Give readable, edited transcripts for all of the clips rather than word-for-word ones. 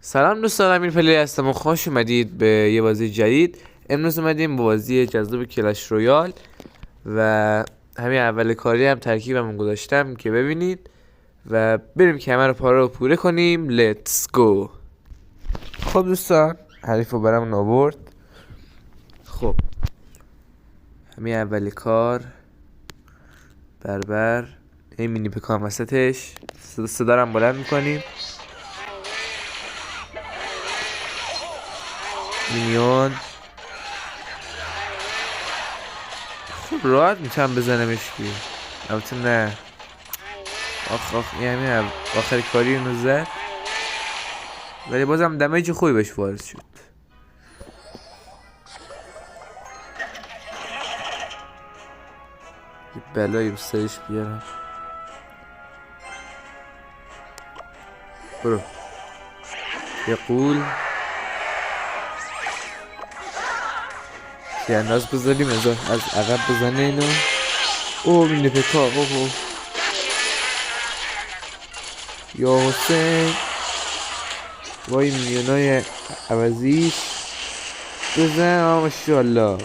سلام دوستان، امیر پلی هستم و خوش اومدید به یه بازی جدید. امروز اومدیم با بازی جذاب کلش رویال و همین اول کاری هم ترکیبمون گذاشتم که ببینید و بریم که همه رو پاره رو پوره کنیم. لیتس گو. خب دوستان، حریف رو برام آورد. خب همین اول کار بربر این مینی پکان وسطش صدا رو بلند میکنیم. مینیون خب راحت میتونم بزنمش که البته نه. آخ این همین آخر کاری اینو زد، ولی بازم دمیج خوبی بهش وارد شد. یه بلایی رو سرش بیارم. برو یه قول که انداز بذاریم از عقب بزنه اینو. اوه مینه پکا. اوه یا حسین وای میلیونای عوضیش بزن. ماشاءالله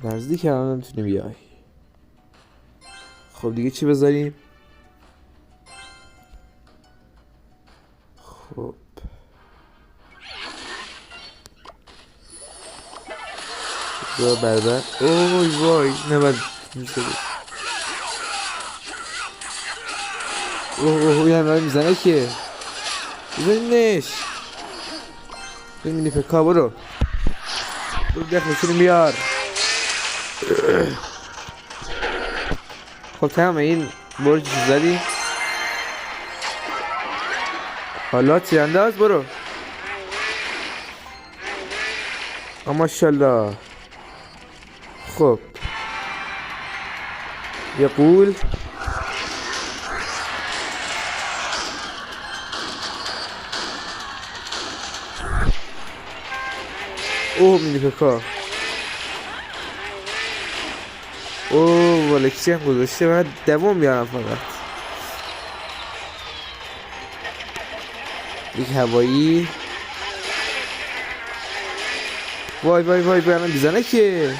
نزدیک هم نمیتونی بیای. خب دیگه چی بذاریم؟ خب بربر. اوه وای نباید میشده. اوه یه همراه میزنه که بزنینش. بزنینی پکا. برو دخلشونو بیار. خب تمام این برج زدی. حالا تیرانداز. برو. ماشاءالله. خب یه قول. اوه مینی پکا. اوه والکسی هم گذاشته. من دوم بیارم فقط. یک هوایی. وای برم بیزنه که.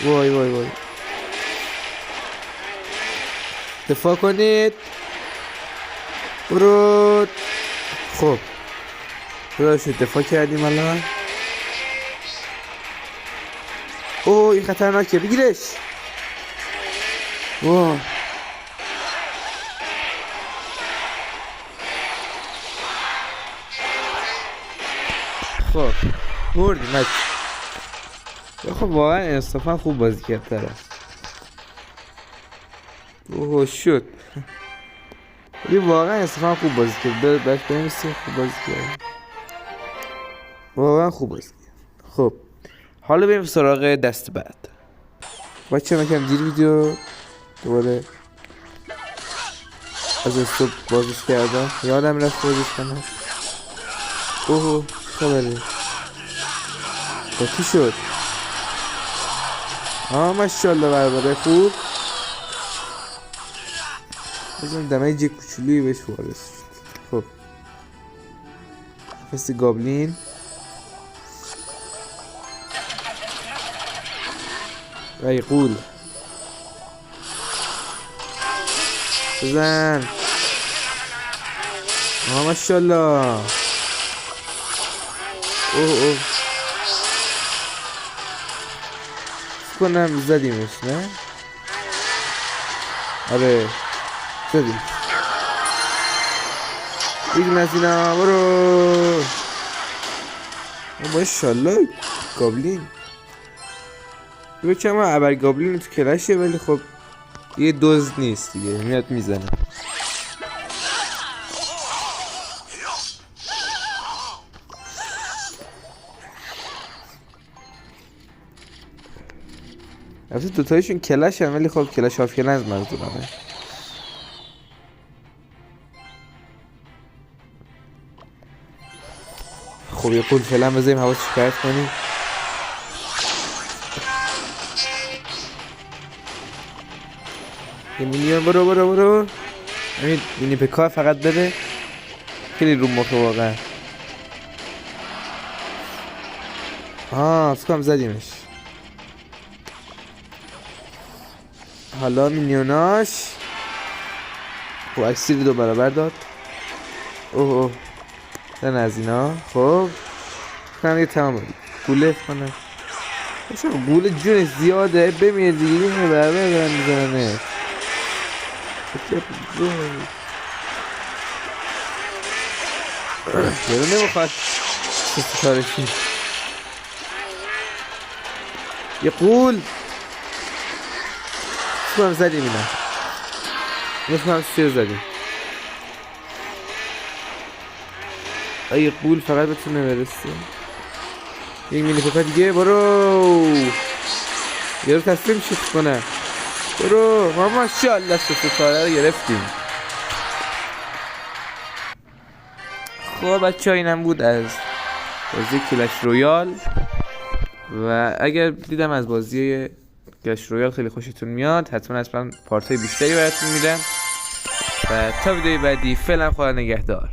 وای دفاع کنید. برو. خب خدا شد دفاع کردیم الان. اوه این خطرناکه. بگیرش. واه خب بردیم. خب واقعا انصافا خوب بازی کرد طرف. اوه شد. ولی واقعا انصافا خوب بازی کرد. بهش بنویسیم خوب بازی کرد. واقعا خوب بازی کرد. خب حالا بریم سراغ دست بعد. بچه من کم دیر ویدیو دوباره از استوب بازش کردم. یادم رفت بازش کنم. اوه خبره با کی شد؟ ماشاءالله بربره خوب. بزن دمیج کوچولویی بهش وارد شد. خب قفس گابلین. ای قول بزن. ماشاءالله. اوه کنم زدیمش نه؟ آره زدیم. یک نزینا. برو. ماشاءالله گابلین. بچه ابر گابلین تو کلشه، ولی خب یه دوز نیست دیگه. میاد میزنه. البته دوتایشون کلش هم، ولی خب کلش هاف کلنز منظورمه. خب یه قول فعلا بذاریم حواس شکایت کنیم. یه مینیون برو همین مینی پکار فقط بده. خیلی رو مخه واقعا. فکرم زدیمش. حالا مینیوناش خب اکسیر 2 برابر داد. اوه دن از اینا. خب فکرم دیگه تمام بود. گوله کنم گوله جونش زیاده. بمیر دیگه یه برابر دارن میزننه. یارو نمیخواد کارشی. یه قول فکرم زدیم اینا. فکرم 3 زدیم. یه قول فقط بتونه برسه. یک مینی پکا دیگه. برو یارو تسلیم شد کنه. برو ما ماشاءالله ستاره رو گرفتیم. خب بچه ها اینم بود از بازی کلش رویال. و اگر دیدم از بازی کلش رویال خیلی خوشتون میاد حتما پارت های بیشتری براتون میدم. و تا ویدیوی بعدی فعلا خدا نگهدار.